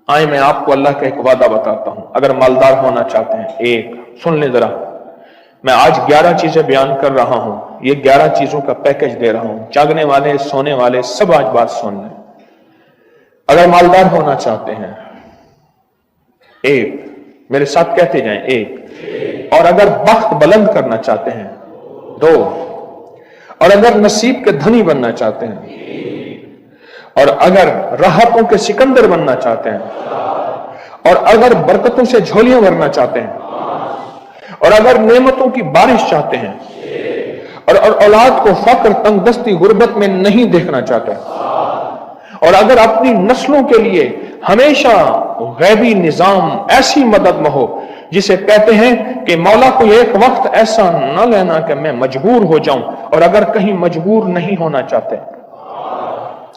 आए मैं आपको अल्लाह का एक वादा बताता हूं, अगर मालदार होना चाहते हैं, एक सुन ले जरा, मैं आज 11 चीजें बयान कर रहा हूं, ये 11 चीजों का पैकेज दे रहा हूं, जागने वाले सोने वाले सब आज बात सुन लें। अगर मालदार होना चाहते हैं, एक, मेरे साथ कहते जाएं, एक। और अगर बख्त बुलंद करना चाहते हैं, दो। और अगर नसीब के धनी बनना चाहते हैं, और अगर राहतों के सिकंदर बनना चाहते हैं, और अगर बरकतों से झोलियां भरना चाहते हैं, और अगर नेमतों की बारिश चाहते हैं, और औलाद को फक्र तंगदस्ती गुर्बत में नहीं देखना चाहते, और अगर अपनी नस्लों के लिए हमेशा गैबी निजाम ऐसी मदद में हो जिसे कहते हैं कि मौला को एक वक्त ऐसा न लेना कि मैं मजबूर हो जाऊं, और अगर कहीं मजबूर नहीं होना चाहते,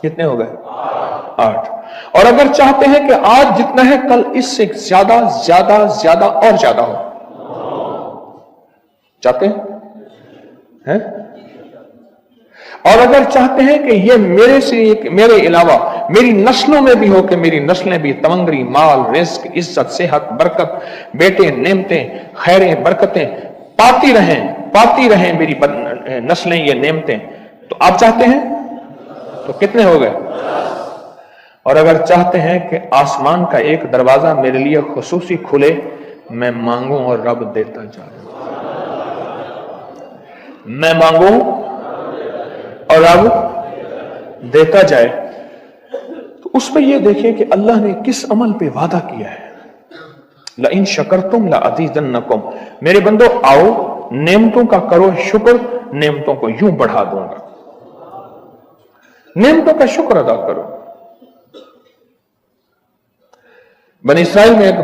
कितने हो गए? 8। और अगर चाहते हैं कि आज जितना है कल इससे ज्यादा ज्यादा ज्यादा और ज्यादा हो, चाहते हैं? और अगर चाहते हैं कि ये मेरे अलावा मेरी नस्लों में भी हो, कि मेरी नस्लें भी तमंगरी, माल, रिस्क, इज्जत, सेहत, बरकत, बेटे, नेमतें, खैरें, बरकतें पाती रहें मेरी नस्लें, ये नेमतें, तो आप चाहते हैं? तो कितने हो गए? और अगर चाहते हैं कि आसमान का एक दरवाजा मेरे लिए खुसूसी खुले, मैं मांगूं और रब देता जाए, मैं मांगूं और रब देता जाए, तो उसमें यह देखें कि अल्लाह ने किस अमल पे वादा किया है। लइन शकरतुम लअज़ीदन्नकुम, मेरे बंदो आओ नेमतों का करो शुक्र, नेमतों को यूं बढ़ा दूंगा, नेमतों का शुक्र अदा करो। बनी इसराइल में एक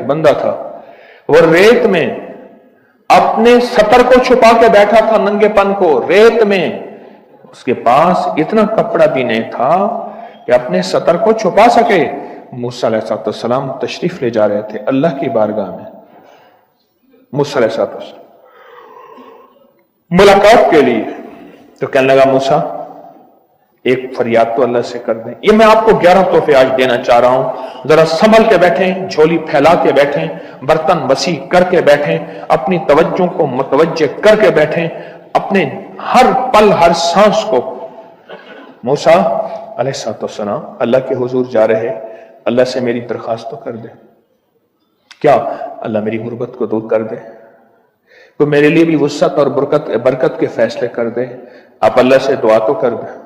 बंदा था, वो रेत में अपने सतर को छुपा के बैठा था, नंगेपन को, रेत में। उसके पास इतना कपड़ा भी नहीं था कि अपने सतर को छुपा सके। मूसा अलैहिस्सलाम तशरीफ ले जा रहे थे अल्लाह की बारगाह में, मूसा अलैहिस्सलाम मुलाकात के लिए। तो कहने लगा, मूसा एक फरियाद तो अल्लाह से कर दें। ये मैं आपको 11 तोहफे आज देना चाह रहा हूं, जरा संभल के बैठें, झोली फैला के बैठें, बर्तन वसी करके बैठें, अपनी तवज्जो को मुतवज्जे करके बैठें, अपने हर पल हर सांस को। मूसा अलैहिस्सलाम अल्लाह के हुजूर जा रहे, अल्लाह से मेरी दरखास्त तो कर दे। क्या? अल्लाह मेरी गुर्बत को दूर कर दे, तो मेरे लिए भी वुसअत और बरकत के फैसले कर दे, आप अल्लाह से दुआ तो कर दे।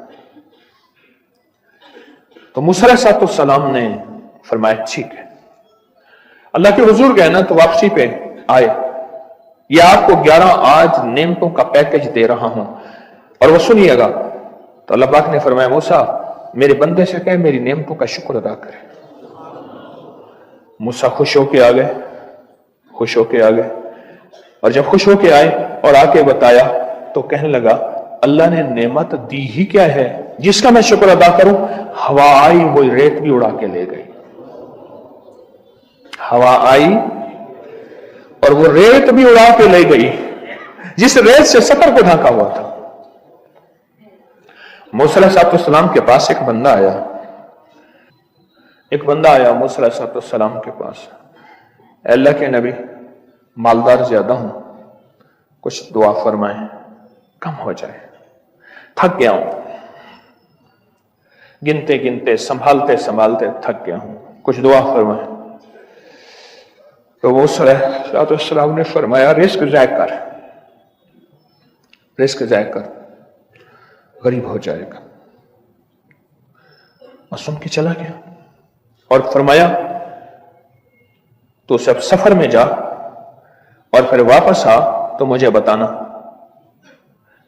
तो मूसा अलैहिस्सलाम ने फरमाया ठीक है। अल्लाह के हुजूर गए ना, तो वापसी पे आए, ये आपको 11 आज नेमतों का पैकेज दे रहा हूं, और वो सुनिएगा। तो अल्लाह पाक ने फरमाया, मूसा मेरे बंदे से कहे मेरी नेमतों का शुक्र अदा करे। मूसा खुश होके आ गए, और जब खुश होके आए और आके बताया, तो कहने लगा, अल्लाह ने नेमत दी ही क्या है जिसका मैं शुक्र अदा करूं? हवा आई, वो रेत भी उड़ा के ले गई। हवा आई और वो रेत भी उड़ा के ले गई, जिस रेत से सतर को ढका हुआ था। मूसा अलैहिस्सलाम के पास एक बंदा आया मूसा अलैहिस्सलाम के पास, अल्लाह के नबी मालदार ज्यादा हूं, कुछ दुआ फरमाएं, कम हो जाए, थक गया हूं, गिनते गिनते संभालते संभालते थक गया हूं, कुछ दुआ फरमाएं। तो मूसा अलैहिस्सलाम ने फरमाया, रिस्क जाय कर, गरीब हो जाएगा। और सुन के चला गया और फरमाया, तो सब सफर में जा और फिर वापस आ तो मुझे बताना,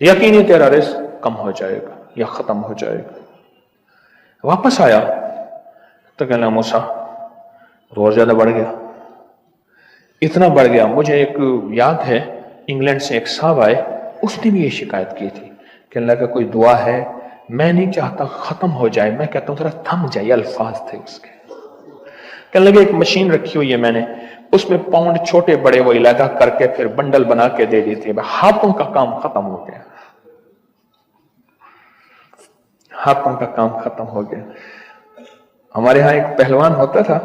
यकीनी तेरा रिस्क कम हो जाएगा या खत्म हो जाएगा। वापस आया तो कहना, मूसा रोज ज्यादा बढ़ गया, इतना बढ़ गया, मुझे एक याद है इंग्लैंड से एक साहब आए, उसने भी ये शिकायत की थी, कहने लगा कोई दुआ है, मैं नहीं चाहता खत्म हो जाए, मैं कहता हूं जरा थम जाए, अल्फाज थे उसके। कहने लगे एक मशीन रखी हुई है मैंने, उसमें पाउंड छोटे बड़े वो इलाका करके फिर बंडल बना के दे देती है, हाथों का काम खत्म हो गया, हाथों का काम खत्म हो गया। हमारे यहाँ एक पहलवान होता था,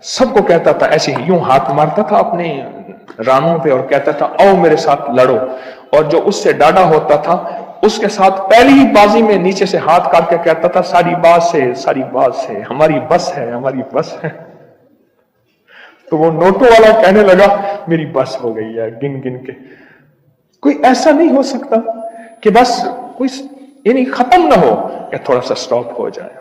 सबको कहता था, ऐसे ही यूं हाथ मारता था अपने रानों पे और कहता था आओ मेरे साथ लड़ो, और जो उससे डाढ़ा होता था उसके साथ पहली ही बाजी में नीचे से हाथ काट के कहता था सारी बात से हमारी बस है, हमारी बस है। तो वो नोटों वाला कहने लगा मेरी बस हो गई है गिन गिन के। कोई ऐसा नहीं हो सकता कि बस कोई यानी खत्म ना हो या थोड़ा सा स्टॉप हो जाए।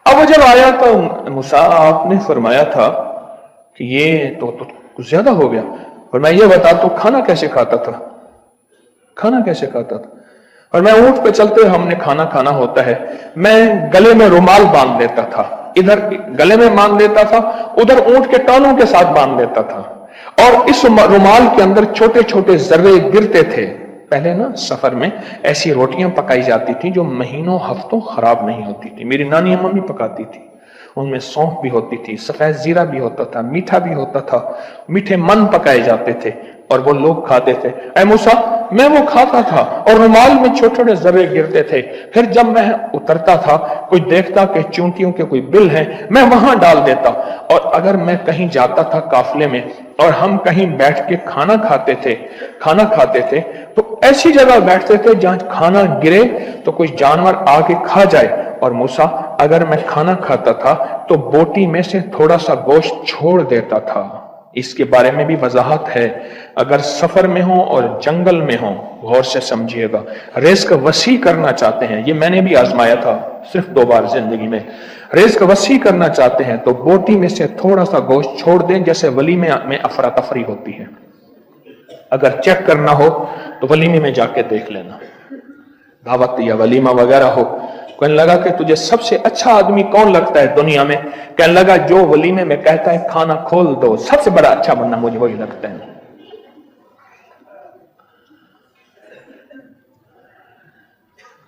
अब जब आया तो मूसा आपने फरमाया था कि ये तो कुछ ज्यादा हो गया, और मैं ये बता तो खाना कैसे खाता था, खाना कैसे खाता था? और मैं ऊंट पे चलते हुए हमने खाना खाना होता है, मैं गले में रुमाल बांध लेता था, इधर गले में बांध लेता था, उधर ऊंट के टानों के साथ बांध लेता था, और इस रुमाल के अंदर छोटे छोटे जर्रे गिरते थे। पहले ना सफर में ऐसी रोटियां पकाई जाती थी जो महीनों हफ्तों खराब नहीं होती थी, मेरी नानी मम्मी पकाती थी, उनमें सौंफ भी होती थी, सफेद जीरा भी होता था, मीठा भी होता था, मीठे मन पकाए जाते थे और वो लोग खाते थे। ऐ मूसा मैं वो खाता था और रुमाल में छोटे छोटे जर्रे गिरते थे, फिर जब मैं उतरता था कोई देखता कि चूंटियों के कोई बिल है, मैं वहां डाल देता, और अगर मैं कहीं जाता था काफिले में और हम कहीं बैठ के खाना खाते थे तो ऐसी जगह बैठते थे जहां खाना गिरे तो कोई जानवर आके खा जाए। और मूसा अगर मैं खाना खाता था तो बोटी में से थोड़ा सा गोश्त छोड़ देता था। इसके बारे में भी वजाहत है, अगर सफर में हो और जंगल में हो, गौर से समझिएगा, रिस्क वसी करना चाहते हैं, ये मैंने भी आजमाया था सिर्फ 2 बार जिंदगी में, रिस्क वसी करना चाहते हैं तो बोटी में से थोड़ा सा गोश्त छोड़ दें, जैसे वलीमे में अफरा तफरी होती है। अगर चेक करना हो तो वलीमे में जाके देख लेना, दावत या वलीमा वगैरह हो। कहने लगा कि तुझे सबसे अच्छा आदमी कौन लगता है दुनिया में? कहने लगा जो वलीमे में कहता है खाना खोल दो, सबसे बड़ा अच्छा बंदा मुझे वही लगता है।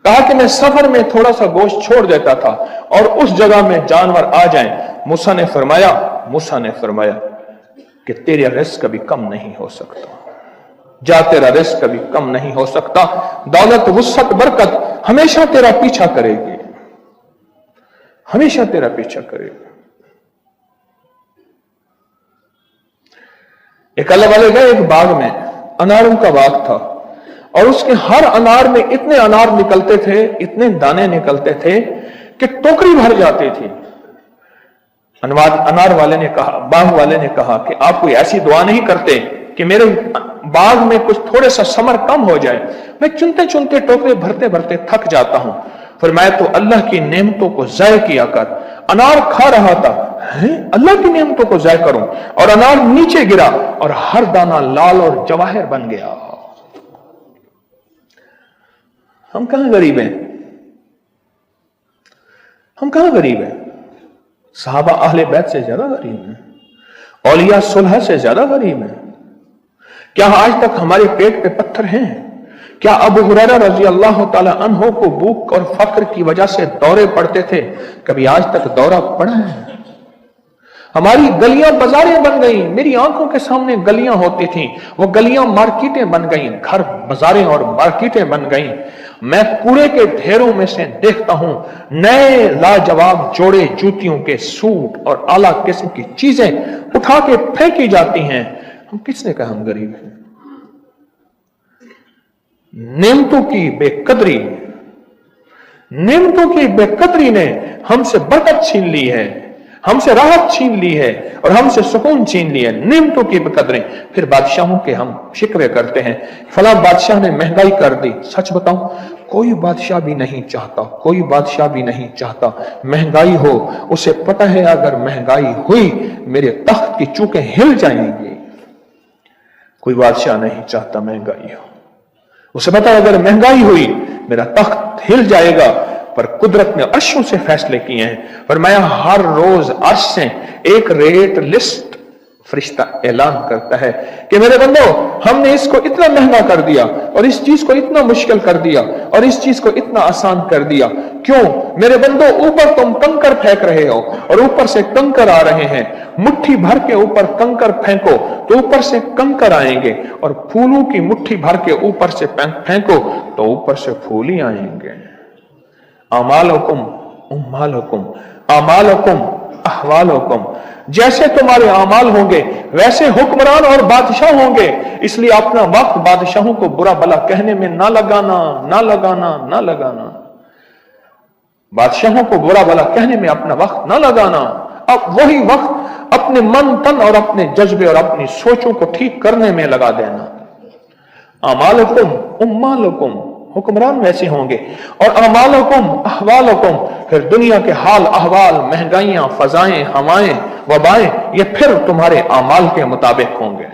कहा कि मैं सफर में थोड़ा सा गोश्त छोड़ देता था और उस जगह में जानवर आ जाएं। मूसा ने फरमाया कि तेरा रिस्क कभी कम नहीं हो सकता, जा तेरा रिस्क कभी कम नहीं हो सकता, दौलत वुसअत बरकत हमेशा तेरा पीछा करेगी, हमेशा तेरा पीछा करेगी। एक अल्लाह वाले गए एक बाग में, अनारों का बाग था, और उसके हर अनार में इतने अनार निकलते थे, इतने दाने निकलते थे कि टोकरी भर जाती थी। अनार वाले ने कहा, बाग वाले ने कहा कि आप कोई ऐसी दुआ नहीं करते कि मेरे बाग में कुछ थोड़े सा समर कम हो जाए? मैं चुनते चुनते टोकरे भरते भरते थक जाता हूं, फिर मैं तो अल्लाह की नेमतों को ज़ाय किया कर। अनार खा रहा था, अल्लाह की नेमतों को ज़ाय करूं, और अनार नीचे गिरा और हर दाना लाल और जवाहर बन गया। हम कहां गरीब हैं, हम कहां गरीब हैं? सहाबा अहले बैत से ज्यादा गरीब हैं, औलिया सुलह से ज्यादा गरीब हैं। क्या आज तक हमारे पेट पे पत्थर हैं? क्या अबू हुरैरा रजी अल्लाह ताला अन्हो को भूख और फक्र की वजह से दौरे पड़ते थे? कभी आज तक दौरा पड़ा है? हमारी गलियां बाजारें बन गई, मेरी आंखों के सामने गलियां होती थीं, वो गलियां मार्केटें बन गई, घर बाजारें और मार्केटें बन गई। मैं कूड़े के ढेरों में से देखता हूं नए लाजवाब जोड़े जूतियों के सूट और आला किस्म की चीजें उठा के फेंकी जाती हैं। हम किसने कहा हम गरीब हैं? नेमतों की बेकदरी ने हमसे बरकत छीन ली है, हमसे राहत छीन ली है और हमसे सुकून छीन लिया। नेमतों की बेकदरी। फिर बादशाहों के हम शिकवे करते हैं, फला बादशाह ने महंगाई कर दी। सच बताऊं, कोई बादशाह भी नहीं चाहता महंगाई हो। उसे पता है अगर महंगाई हुई मेरे तख्त की चूकें हिल जाएंगी। कोई बादशाह नहीं चाहता महंगाई हो, उसे पता है अगर महंगाई हुई मेरा तख्त हिल जाएगा। पर कुदरत ने अर्शों से फैसले किए हैं। फरमाया हर रोज अर्श से एक रेट लिस्ट फरिश्ता ऐलान करता है कि मेरे बंदो, हमने इसको इतना महंगा कर दिया और इस चीज को इतना मुश्किल कर दिया और इस चीज को इतना आसान कर दिया। क्यों मेरे बंदो? ऊपर तुम कंकर फेंक रहे हो और ऊपर से कंकर आ रहे हैं। मुट्ठी भर के ऊपर कंकर फेंको तो ऊपर से कंकर आएंगे, और फूलों की मुट्ठी भर के ऊपर से फेंको तो ऊपर से फूल ही आएंगे। अमालुकुम उम्मालकुम अमालकुम अहवालकुम, जैसे तुम्हारे अमाल होंगे वैसे हुक्मरान और बादशाह होंगे, इसलिए अपना वक्त बादशाहों को बुरा भला कहने में ना लगाना, ना लगाना, ना लगाना। बादशाहों को बुरा भला कहने में अपना वक्त ना लगाना। अब वही वक्त अपने मन तन और अपने जज्बे और अपनी सोचों को ठीक करने में लगा देना। अमालकुम उम्मालकुम, हुक्मरान वैसे होंगे, और अमालकुम अहवालकुम, फिर दुनिया के हाल अहवाल, महंगाइयां, फजाएं, हवाएं, वबाएं, ये फिर तुम्हारे अमाल के मुताबिक होंगे।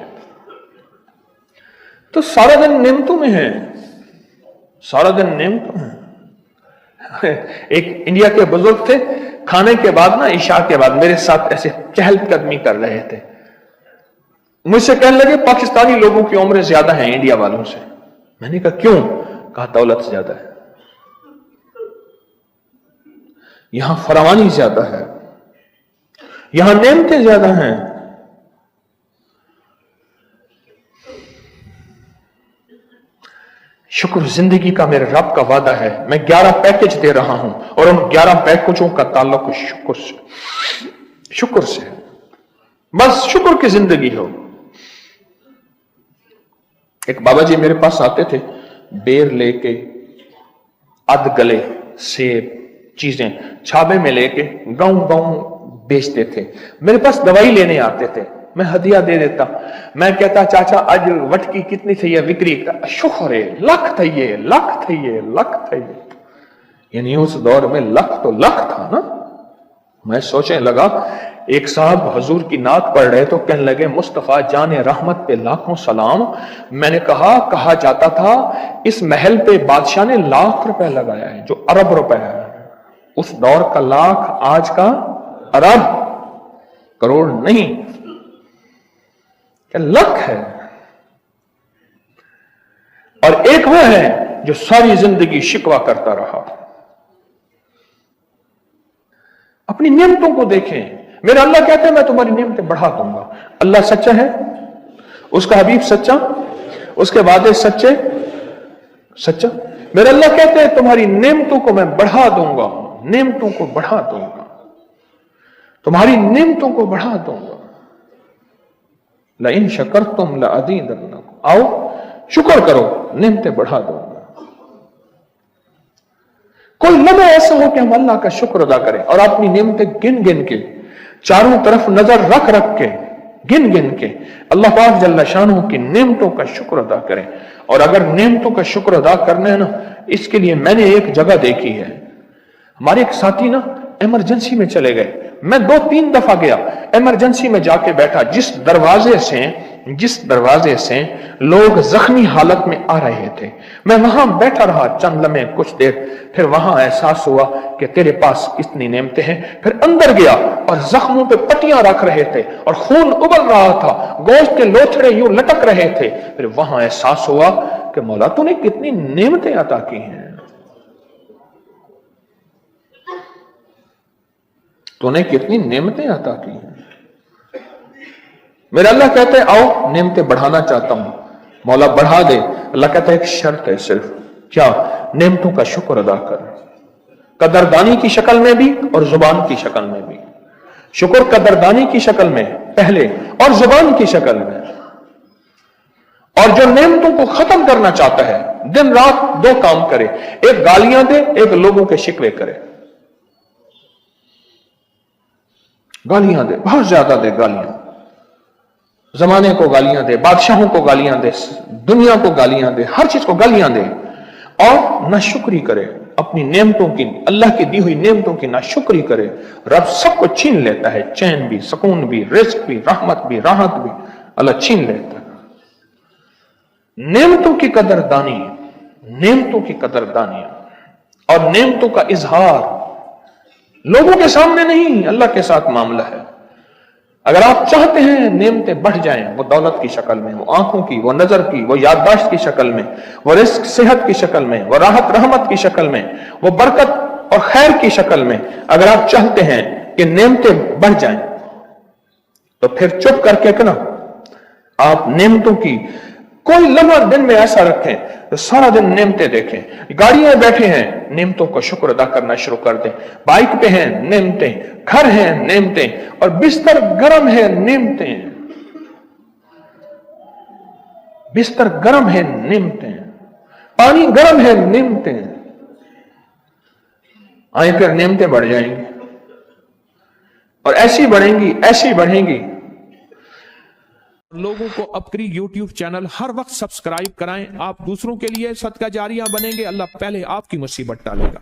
तो सारा दिन नेमतों में है, सारा दिन नेमतों में। एक इंडिया के बुजुर्ग थे, खाने के बाद ना, इशा के बाद मेरे साथ ऐसे चहलकदमी कर रहे थे। मुझसे कहने लगे पाकिस्तानी लोगों की उम्र ज्यादा है इंडिया वालों से। मैंने कहा क्यों? कहा दौलत ज्यादा है, यहां फरावानी ज्यादा है, यहां नेमतें ज्यादा हैं। शुक्र जिंदगी का मेरे रब का वादा है, मैं 11 पैकेज दे रहा हूं और उन 11 पैकेजों का ताल्लुक शुक्र से है। बस शुक्र की जिंदगी हो। एक बाबा जी मेरे पास आते थे, बेर लेके, अध गले सेब चीजें छाबे में लेके गांव गांव बेचते थे। मेरे पास दवाई लेने आते थे, मैं हदिया दे देता। मैं कहता चाचा आज वटकी कितनी थी है बिक्री का? शुक्र है, लख थी ये, लख थी ये, लख थी ये। यानी उस दौर में लख तो लख था ना। मैं सोचने लगा, एक साहब हजूर की नात पढ़ रहे तो कहने लगे मुस्तफा जाने रहमत पे लाखों सलाम। मैंने कहा जाता था इस महल पे बादशाह ने लाख रुपए लगाया है, जो अरब रुपए है। उस दौर का लाख, आज का अरब, करोड़ नहीं, क्या लख है। और एक वो है जो सारी जिंदगी शिकवा करता रहा। अपनी नियमतों को देखें। मेरा अल्लाह कहते हैं मैं तुम्हारी नियमतें बढ़ा दूंगा। अल्लाह सच्चा है, उसका हबीब सच्चा, उसके वादे सच्चे सच्चा। मेरे अल्लाह कहते हैं तुम्हारी नियमतों को मैं बढ़ा दूंगा, नियमतों को बढ़ा दूंगा, तुम्हारी नियमतों को बढ़ा दूंगा। लइन शकरतुम लअज़ीदन्नकुम, आओ शुक्र करो, नियमतें बढ़ा दूंगा। कोई लम्हा ऐसा हो कि हम अल्लाह का शुक्र अदा करें और अपनी नियमतें गिन गिन के, चारों तरफ नजर रख रख के, गिन गिन के अल्लाह पाक जल्ला शानहू की नेमतों का शुक्र अदा करें। और अगर नेमतों का शुक्र अदा करना है ना, इसके लिए मैंने एक जगह देखी है। हमारे एक साथी ना इमरजेंसी में चले गए, मैं 2-3 दफा गया, इमरजेंसी में जाके बैठा। जिस दरवाजे से लोग जख्मी हालत में आ रहे थे, मैं वहां बैठा रहा चंद लम्हे, कुछ देर। फिर वहां एहसास हुआ कि तेरे पास कितनी नेमतें हैं। फिर अंदर गया और जख्मों पे पट्टियां रख रहे थे और खून उबल रहा था, गोश्त के लोथड़े यूं लटक रहे थे। फिर वहां एहसास हुआ कि मौला तूने कितनी नेमतें अता की हैं, तूने कितनी नेमतें अता की हैं। मेरा अल्लाह कहते हैं आओ नेमतें बढ़ाना चाहता हूं, मौला बढ़ा दे। अल्लाह कहता है एक शर्त है सिर्फ, क्या? नेमतों का शुक्र अदा कर, कदरदानी की शक्ल में भी और जुबान की शक्ल में भी। शुक्र कदरदानी की शक्ल में पहले और जुबान की शक्ल में। और जो नेमतों को खत्म करना चाहता है दिन रात 2 काम करे, एक गालियां दे, एक लोगों के शिकवे करे। गालियां दे, बहुत ज्यादा दे गालियां, जमाने को गालियां दे, बादशाहों को गालियां दे, दुनिया को गालियां दे, हर चीज को गालियां दे। और नाशुक्री करे अपनी नेमतों की, अल्लाह की दी हुई नेमतों की नाशुक्री करे। रब सब कुछ छीन लेता है, चैन भी, सुकून भी, रिज्क भी, रहमत भी, राहत भी अल्लाह छीन लेता है। नेमतों की कदरदानी, नेमतों की कदरदानी और नेमतों का इजहार लोगों के सामने नहीं, अल्लाह के साथ मामला है। अगर आप चाहते हैं नेमतें बढ़ जाएं, वो दौलत की शक्ल में, वो आंखों की, वो नजर की, वो याददाश्त की शक्ल में, वो रिस्क सेहत की शक्ल में, वो राहत रहमत की शक्ल में, वो बरकत और खैर की शक्ल में, अगर आप चाहते हैं कि नेमतें बढ़ जाएं, तो फिर चुप करके ना आप नेमतों की कोई लम्हा दिन में ऐसा रखें तो सारा दिन नेमतें देखें। गाड़ियां में बैठे हैं, नेमतों का शुक्र अदा करना शुरू कर दें। बाइक पे हैं, नेमतें, घर हैं, नेमतें, और बिस्तर गर्म है, नेमतें, बिस्तर गर्म है, नेमतें, पानी गर्म है, नेमतें। आए फिर नेमतें बढ़ जाएंगी और ऐसी बढ़ेंगी, ऐसी बढ़ेंगी। लोगों को अपनी YouTube चैनल हर वक्त सब्सक्राइब कराएं। आप दूसरों के लिए सदका जारिया बनेंगे, अल्लाह पहले आपकी मुसीबत टालेगा।